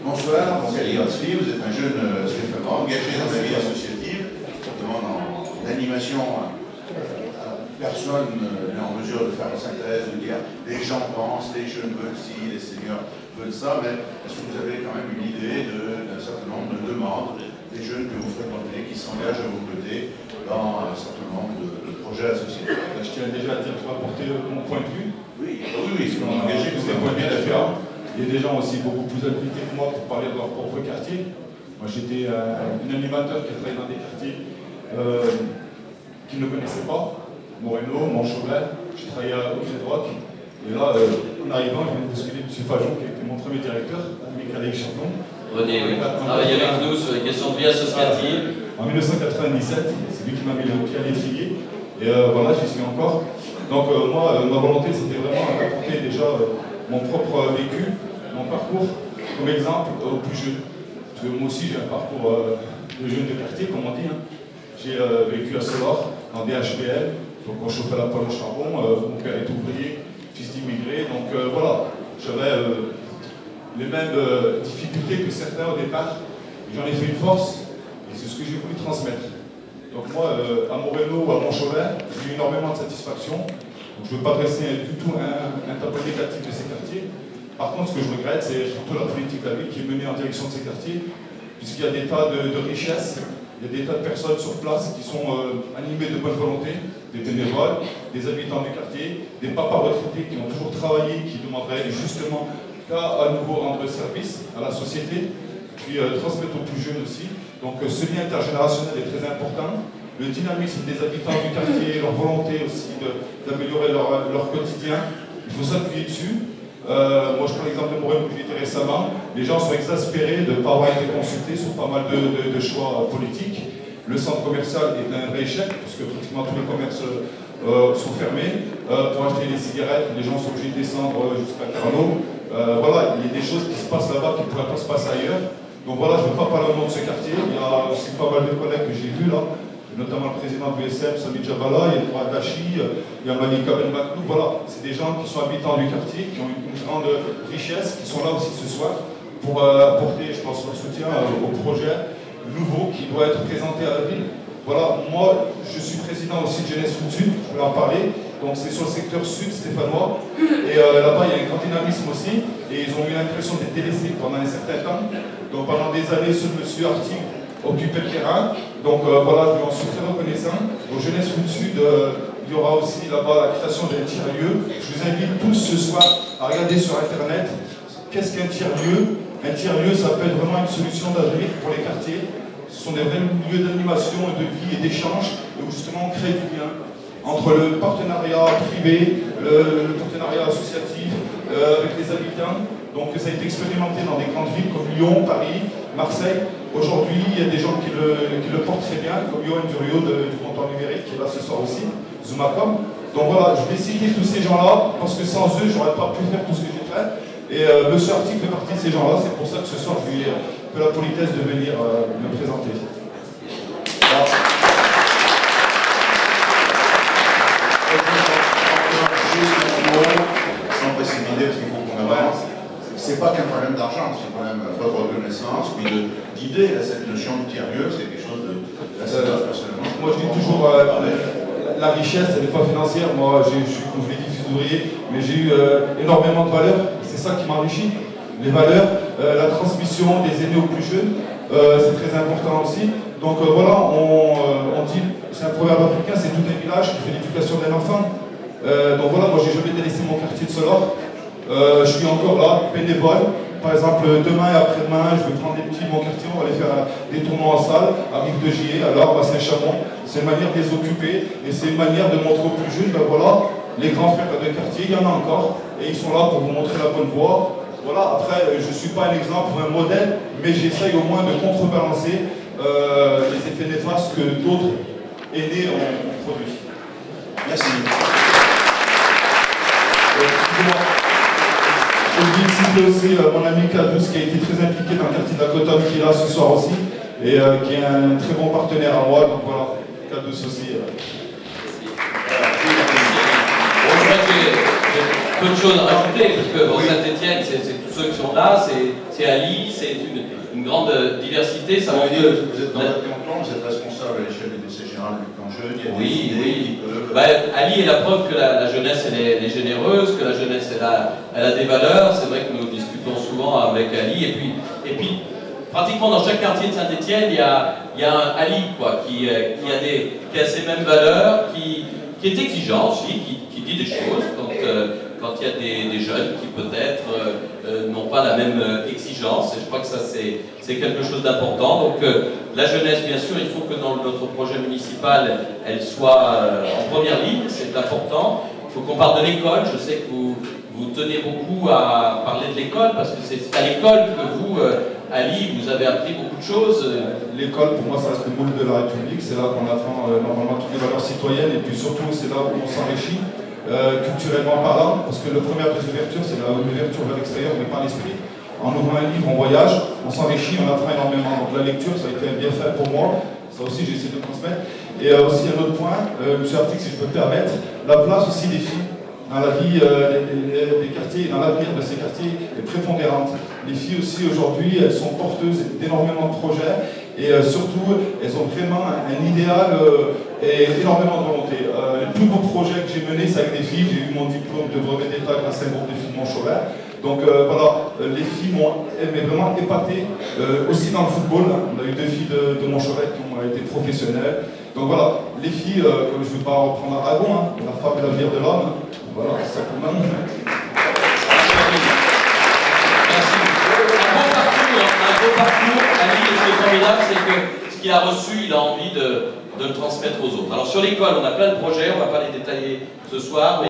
Bonsoir, mon Eli Hatzli, vous êtes un jeune Stéphanois engagé dans la vie associative, notamment dans l'animation. Personne n'est en mesure de faire la synthèse, de dire les gens pensent, les jeunes veulent ci, les seniors veulent ça, mais est-ce que vous avez quand même une idée d'un certain nombre de demandes des jeunes que vous fréquentez, qui s'engagent à vos côtés dans un certain nombre de projets associatifs? Je tiens déjà à dire, pour apporter mon point de vue. Oui, ce qu'on a engagé, tous les points de vue différents. Il y a des gens aussi beaucoup plus habilités que moi pour parler de leur propre quartier. Moi, j'étais un animateur qui a travaillé dans des quartiers qu'ils ne connaissaient pas. Moreno, Montchauvet, j'ai travaillé au Pied de Rock. Et là, en arrivant, je viens de bousculer M. Fajon, qui était mon premier directeur, avec Alex Chardon. René, oui, travaillé avec nous sur les questions de vie associative. En 1997, c'est lui qui m'a mis le pied à l'étrier. Et voilà, j'y suis encore. Donc moi, ma volonté, c'était vraiment d'apporter déjà mon propre vécu, mon parcours, comme exemple aux plus jeunes. Parce que moi aussi, j'ai un parcours de jeune de quartier, comme on dit. Hein. J'ai vécu à Solor, dans des HPL. Donc on chauffait la poêle au charbon, mon père est ouvrier, fils d'immigré, donc voilà, j'avais les mêmes difficultés que certains au départ. J'en ai fait une force, et c'est ce que j'ai voulu transmettre. Donc moi, à Moreno ou à Montchauvet, j'ai eu énormément de satisfaction. Donc je ne veux pas dresser du tout un tableau négatif de ces quartiers. Par contre, ce que je regrette, c'est surtout la politique de la ville qui est menée en direction de ces quartiers, puisqu'il y a des tas de richesses, il y a des tas de personnes sur place qui sont animées de bonne volonté, des bénévoles, des habitants du quartier, des papas retraités qui ont toujours travaillé, qui demanderaient justement qu'à nouveau rendre service à la société, puis transmettre aux plus jeunes aussi. Donc ce lien intergénérationnel est très important. Le dynamisme des habitants du quartier, leur volonté aussi d'améliorer leur quotidien, il faut s'appuyer dessus. Moi je prends l'exemple de Moreno où j'y étais récemment. Les gens sont exaspérés de ne pas avoir été consultés sur pas mal de choix politiques. Le centre commercial est un vrai échec, parce que pratiquement tous les commerces sont fermés. Pour acheter des cigarettes, les gens sont obligés de descendre jusqu'à Carnot. Voilà, il y a des choses qui se passent là-bas qui ne pourraient pas se passer ailleurs. Donc voilà, je ne veux pas parler au nom de ce quartier. Il y a aussi pas mal de collègues que j'ai vus là, notamment le président de l'USM, Sami Djabala, il y a Mourad Dachi, il y a Malika Ben Maknou. Voilà, c'est des gens qui sont habitants du quartier, qui ont une grande richesse, qui sont là aussi ce soir pour apporter, je pense, leur soutien au projet nouveau qui doit être présenté à la ville. Voilà, moi je suis président aussi de Jeunesse Foot Sud, je voulais en parler, donc c'est sur le secteur sud stéphanois, et là-bas il y a un grand dynamisme aussi, et ils ont eu l'impression d'être délaissés pendant un certain temps, donc pendant des années ce monsieur Artig occupait le terrain, donc voilà, je lui en suis très reconnaissant. Au Jeunesse Foot Sud, il y aura aussi là-bas la création d'un tiers-lieu. Je vous invite tous ce soir à regarder sur internet qu'est-ce qu'un tiers-lieu. Un tiers-lieu, ça peut être vraiment une solution d'avenir pour les quartiers. Ce sont des vrais lieux d'animation, de vie et d'échange, où justement on crée du lien entre le partenariat privé, le partenariat associatif avec les habitants. Donc ça a été expérimenté dans des grandes villes comme Lyon, Paris, Marseille. Aujourd'hui, il y a des gens qui le portent très bien, comme Johan Duriot du comptoir numérique, qui est là ce soir aussi, Zoomacom. Donc voilà, je vais citer tous ces gens-là, parce que sans eux, je n'aurais pas pu faire tout ce que j'ai fait. Et M. Artig fait partie de ces gens-là, c'est pour ça que ce soir je lui ai fait la politesse de venir me présenter. Alors, sans précipiter, parce qu'il faut qu'on avance, c'est pas qu'un problème d'argent, c'est un problème de reconnaissance, puis d'idée. Cette notion de tiers-lieu, c'est quelque chose de assez personnellement. Moi je dis toujours, la richesse, elle n'est pas financière. Moi, je suis, comme je l'ai dit, fils d'ouvrier, mais j'ai eu énormément de valeurs. C'est ça qui m'enrichit. Les valeurs, la transmission des aînés aux plus jeunes, c'est très important aussi. Donc voilà, on dit, c'est un proverbe africain, c'est tout un village qui fait l'éducation d'un enfant. Donc voilà, moi j'ai jamais délaissé mon quartier de Solor. Je suis encore là, bénévole. Par exemple, demain et après-demain, je vais prendre des petits de mon quartier, on va aller faire des tournois en salle, à Rive de Gier, à l'Arbre, à Saint-Chamond. C'est une manière de les occuper et c'est une manière de montrer aux plus jeunes, ben voilà, les grands frères de quartier, il y en a encore, et ils sont là pour vous montrer la bonne voie. Voilà, après, je ne suis pas un exemple ou un modèle, mais j'essaye au moins de contrebalancer les effets néfastes que d'autres aînés ont produits. Merci. Je voulais citer aussi mon ami Kadous qui a été très impliqué dans le quartier d'Akotom, qui est là ce soir aussi, et qui est un très bon partenaire à moi, donc voilà, Kadous aussi. Merci. peu de choses à rajouter, parce que bon, Saint-Étienne, c'est tous ceux qui sont là, c'est Ali, c'est une grande diversité. Ça veut dire que vous êtes dans votre canton, vous êtes responsable à l'échelle du lycée général du plan jeune, il y a des idées qui peuvent... Ali est la preuve que la jeunesse elle est généreuse, que la jeunesse elle a des valeurs. C'est vrai que nous discutons souvent avec Ali, et puis pratiquement dans chaque quartier de Saint-Étienne, il y a un Ali quoi, qui a ces mêmes valeurs, qui est exigeant aussi, qui dit des choses quand il y a des jeunes qui peut-être n'ont pas la même exigence, et je crois que ça c'est quelque chose d'important. Donc la jeunesse, bien sûr, il faut que dans notre projet municipal, elle soit en première ligne, c'est important. Il faut qu'on parle de l'école. Je sais que vous tenez beaucoup à parler de l'école, parce que c'est à l'école que vous, Ali, vous avez appris beaucoup de choses. L'école, pour moi, ça reste le moule de la République. C'est là qu'on apprend normalement toutes les valeurs citoyennes, et puis surtout, c'est là où on s'enrichit. Culturellement parlant, parce que la première des ouvertures, c'est l'ouverture vers l'extérieur, mais pas l'esprit. En ouvrant un livre, on voyage, on s'enrichit, on apprend énormément. Donc la lecture, ça a été bien fait pour moi. Ça aussi, j'ai essayé de transmettre. Et aussi un autre point, M. Artic, si je peux me permettre, la place aussi des filles dans la vie des quartiers, dans l'avenir de ces quartiers est prépondérante. Les filles aussi, aujourd'hui, elles sont porteuses d'énormément de projets, et surtout, elles ont vraiment un idéal et énormément de volonté. Les plus beaux projets que j'ai menés, c'est avec des filles. J'ai eu mon diplôme de brevet d'État grâce à un groupe de filles de Montchauvet. Donc voilà, les filles m'ont vraiment épaté, aussi dans le football. On a eu 2 filles de Montchauvet qui ont été professionnelles. Donc voilà, les filles, comme je ne veux pas reprendre Aragon, hein, la femme est l'avenir de l'homme. Voilà, c'est simplement. Merci. Un beau parcours. Ali, ce qui est formidable, c'est que ce qu'il a reçu, il a envie de le transmettre aux autres. Alors sur l'école, on a plein de projets, on ne va pas les détailler ce soir.